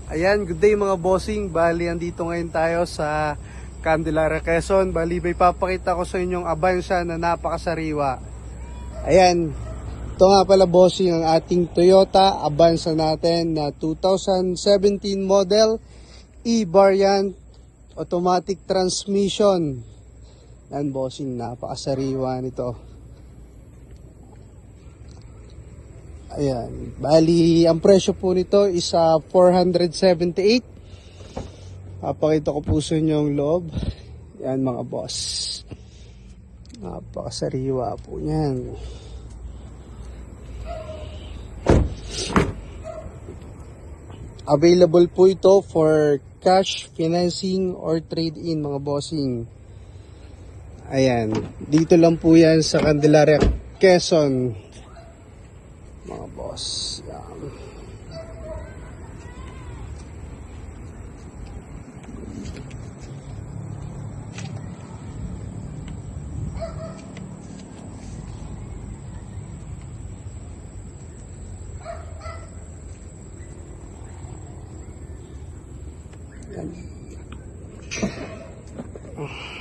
Ayan, good day mga bossing. Bali, andito ngayon tayo sa Candelaria, Quezon. Bali, may papakita ko sa inyong Avanza na napakasariwa. Ayan, ito nga pala bossing ang ating Toyota Avanza natin na 2017 model, E-variant, automatic transmission. Yan bossing, napakasariwa nito. Ayan, bali ang presyo po nito is 478. Papakita ko po sa inyo yung loob. Yan mga boss, napakasariwa po yan. Available po ito for cash, financing, or trade-in mga bossing. Ayan, dito lang po yan sa Candelaria, Quezon mga boss. Yan. Yan.